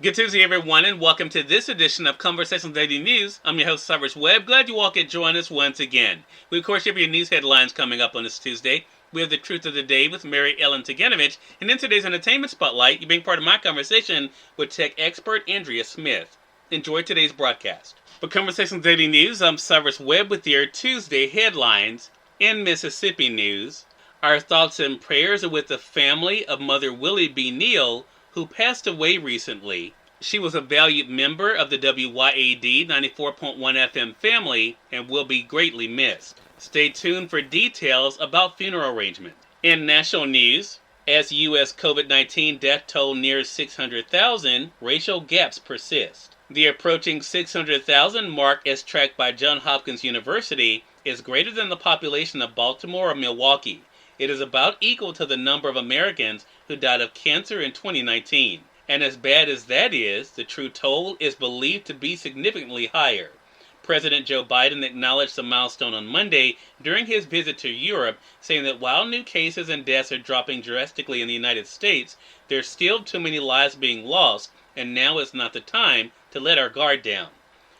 Good Tuesday, everyone, and welcome to this edition of Conversations Daily News. I'm your host, Cyrus Webb. Glad you all could join us once again. We, of course, have your news headlines coming up on this Tuesday. We have the truth of the day with Mary Ellen Ciganovich, and in today's entertainment spotlight, you're being part of my conversation with Tech Expert Andrea Smith. Enjoy today's broadcast. For Conversations Daily News, I'm Cyrus Webb with your Tuesday headlines. In Mississippi news, our thoughts and prayers are with the family of Mother Willie B. Neal, who passed away recently. She was a valued member of the WYAD 94.1 FM family and will be greatly missed. Stay tuned for details about funeral arrangements. In national news, as U.S. COVID-19 death toll nears 600,000, racial gaps persist. The approaching 600,000 mark, as tracked by Johns Hopkins University, is greater than the population of Baltimore or Milwaukee. It is about equal to the number of Americans who died of cancer in 2019. And as bad as that is, the true toll is believed to be significantly higher. President Joe Biden acknowledged the milestone on Monday during his visit to Europe, saying that while new cases and deaths are dropping drastically in the United States, there's still too many lives being lost, and now is not the time to let our guard down.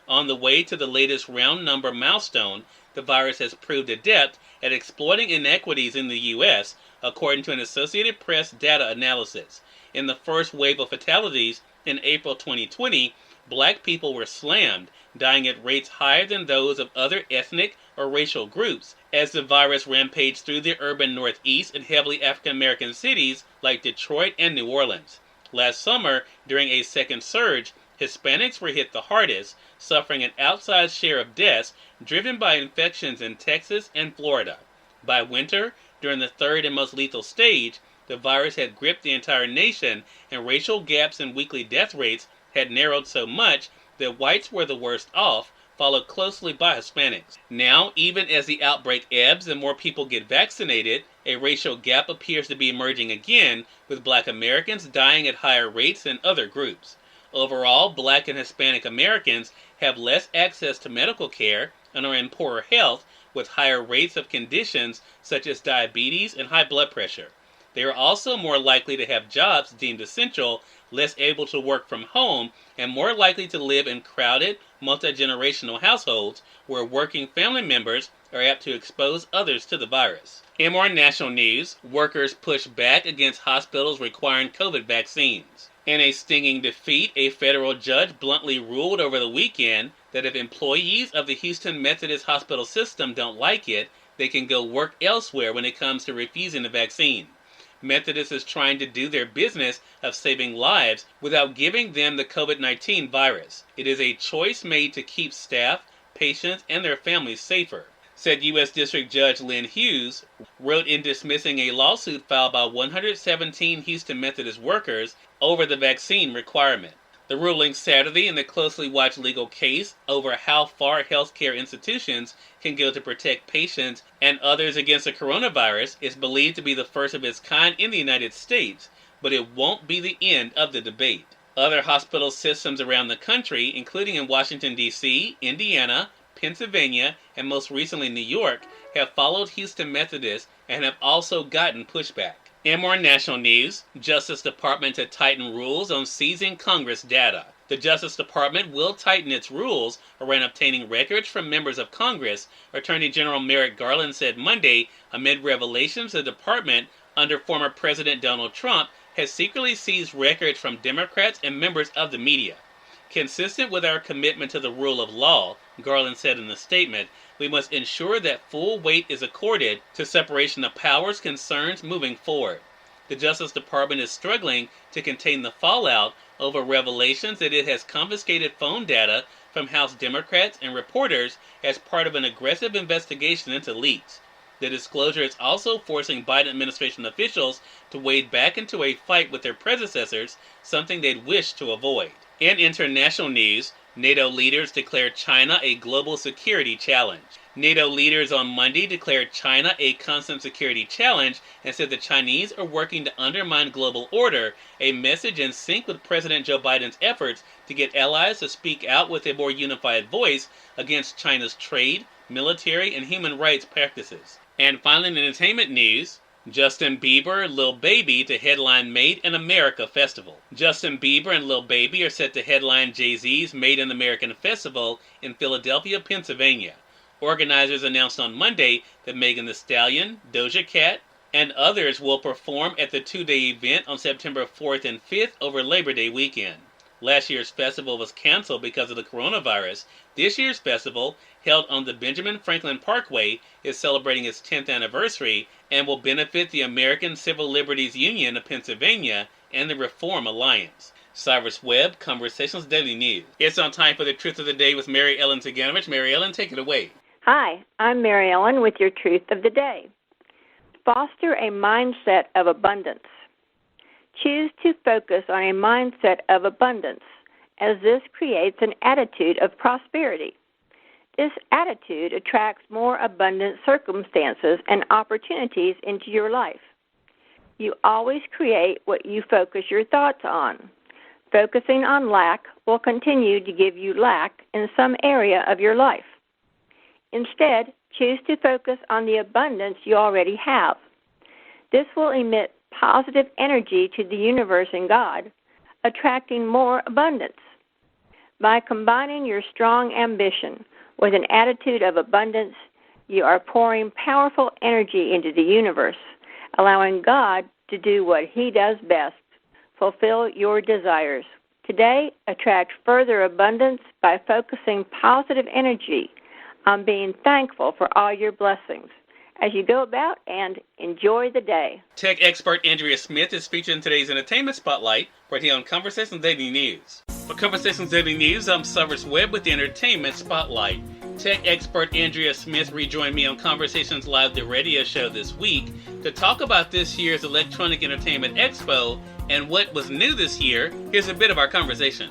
On the way to the latest round number milestone, the virus has proved adept at exploiting inequities in the U.S., according to an Associated Press data analysis. In the first wave of fatalities in April 2020, black people were slammed, dying at rates higher than those of other ethnic or racial groups, as the virus rampaged through the urban Northeast and heavily African-American cities like Detroit and New Orleans. Last summer, during a second surge, Hispanics were hit the hardest, suffering an outsized share of deaths driven by infections in Texas and Florida. By winter, during the third and most lethal stage, the virus had gripped the entire nation, and racial gaps in weekly death rates had narrowed so much that whites were the worst off, followed closely by Hispanics. Now, even as the outbreak ebbs and more people get vaccinated, a racial gap appears to be emerging again, with black Americans dying at higher rates than other groups. Overall, black and Hispanic Americans have less access to medical care and are in poorer health, with higher rates of conditions such as diabetes and high blood pressure. They are also more likely to have jobs deemed essential, less able to work from home, and more likely to live in crowded, multi-generational households where working family members are apt to expose others to the virus. In more national news, workers push back against hospitals requiring COVID vaccines. In a stinging defeat, a federal judge bluntly ruled over the weekend that if employees of the Houston Methodist Hospital system don't like it, they can go work elsewhere when it comes to refusing the vaccine. Methodist is trying to do their business of saving lives without giving them the COVID-19 virus. It is a choice made to keep staff, patients, and their families safer, said U.S. District Judge Lynn Hughes, wrote in dismissing a lawsuit filed by 117 Houston Methodist workers over the vaccine requirement. The ruling Saturday in the closely watched legal case over how far healthcare institutions can go to protect patients and others against the coronavirus is believed to be the first of its kind in the United States, but it won't be the end of the debate. Other hospital systems around the country, including in Washington, D.C., Indiana, Pennsylvania, and most recently New York, have followed Houston Methodist and have also gotten pushback. In more national news, Justice Department to tighten rules on seizing Congress data. The Justice Department will tighten its rules around obtaining records from members of Congress, Attorney General Merrick Garland said Monday, amid revelations the department, under former President Donald Trump, has secretly seized records from Democrats and members of the media. Consistent with our commitment to the rule of law, Garland said in the statement, we must ensure that full weight is accorded to separation of powers concerns moving forward. The Justice Department is struggling to contain the fallout over revelations that it has confiscated phone data from House Democrats and reporters as part of an aggressive investigation into leaks. The disclosure is also forcing Biden administration officials to wade back into a fight with their predecessors, something they'd wished to avoid. In international news, NATO leaders declared China a global security challenge. NATO leaders on Monday declared China a constant security challenge and said the Chinese are working to undermine global order, a message in sync with President Joe Biden's efforts to get allies to speak out with a more unified voice against China's trade, military, and human rights practices. And finally, in entertainment news, Justin Bieber and Lil Baby to headline Made in America Festival. Justin Bieber and Lil Baby are set to headline Jay-Z's Made in America Festival in Philadelphia, Pennsylvania. Organizers announced on Monday that Megan Thee Stallion, Doja Cat, and others will perform at the two-day event on September 4th and 5th over Labor Day weekend. Last year's festival was canceled because of the coronavirus. This year's festival, held on the Benjamin Franklin Parkway, is celebrating its 10th anniversary and will benefit the American Civil Liberties Union of Pennsylvania and the Reform Alliance. Cyrus Webb, Conversations Daily News. It's on time for the Truth of the Day with Mary Ellen Ciganovich. Mary Ellen, take it away. Hi, I'm Mary Ellen with your Truth of the Day. Foster a mindset of abundance. Choose to focus on a mindset of abundance, as this creates an attitude of prosperity. This attitude attracts more abundant circumstances and opportunities into your life. You always create what you focus your thoughts on. Focusing on lack will continue to give you lack in some area of your life. Instead, choose to focus on the abundance you already have. This will emit positive energy to the universe and God, attracting more abundance. By combining your strong ambition with an attitude of abundance, you are pouring powerful energy into the universe, allowing God to do what He does best, fulfill your desires. Today, attract further abundance by focusing positive energy on being thankful for all your blessings as you go about and enjoy the day. Tech Expert Andrea Smith is featured in today's Entertainment Spotlight right here on Conversations Daily News. For Conversations Daily News, I'm Cyrus Webb with the Entertainment Spotlight. Tech Expert Andrea Smith rejoined me on Conversations Live, the radio show this week, to talk about this year's Electronic Entertainment Expo and what was new this year. Here's a bit of our conversation.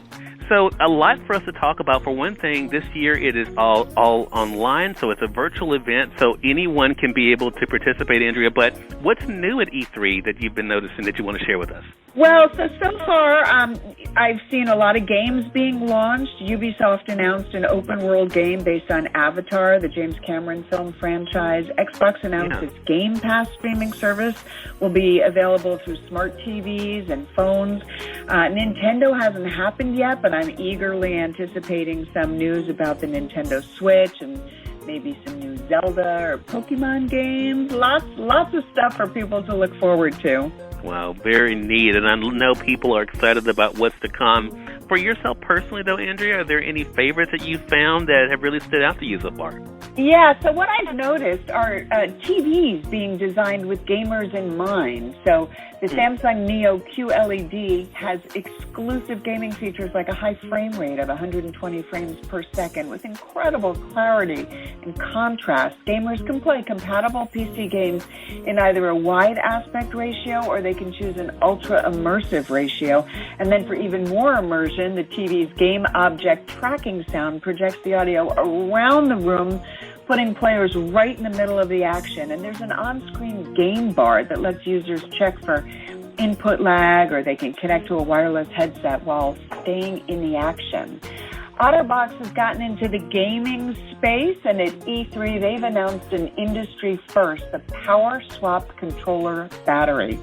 So a lot for us to talk about. For one thing, this year it is all online, so it's a virtual event, so anyone can be able to participate, Andrea. But what's new at E3 that you've been noticing that you want to share with us? Well, so far, I've seen a lot of games being launched. Ubisoft announced an open-world game based on Avatar, the James Cameron film franchise. Xbox announced its Game Pass streaming service will be available through smart TVs and phones. Nintendo hasn't happened yet, but I'm eagerly anticipating some news about the Nintendo Switch and maybe some new Zelda or Pokemon games. Lots of stuff for people to look forward to. Wow, very neat. And I know people are excited about what's to come. For yourself personally, though, Andrea, are there any favorites that you found that have really stood out to you so far? Yeah, so what I've noticed are TVs being designed with gamers in mind. So the Samsung Neo QLED has exclusive gaming features like a high frame rate of 120 frames per second with incredible clarity and contrast. Gamers can play compatible PC games in either a wide aspect ratio or they can choose an ultra immersive ratio. And then for even more immersion, the TV's game object tracking sound projects the audio around the room, putting players right in the middle of the action. And there's an on-screen game bar that lets users check for input lag, or they can connect to a wireless headset while staying in the action. OtterBox has gotten into the gaming space, and at E3 they've announced an industry first, the Power Swap Controller Battery.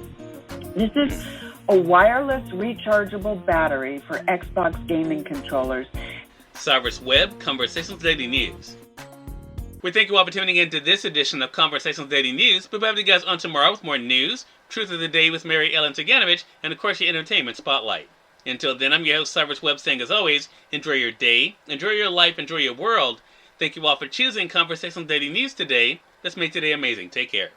This is a wireless rechargeable battery for Xbox gaming controllers. Cyrus Webb, Conversations Daily News. We thank you all for tuning in to this edition of Conversations Daily News. We'll have you guys on tomorrow with more news, Truth of the Day with Mary Ellen Ciganovich, and of course your Entertainment Spotlight. Until then, I'm your host, Cyrus Webb, saying as always, enjoy your day, enjoy your life, enjoy your world. Thank you all for choosing Conversations Daily News today. Let's make today amazing. Take care.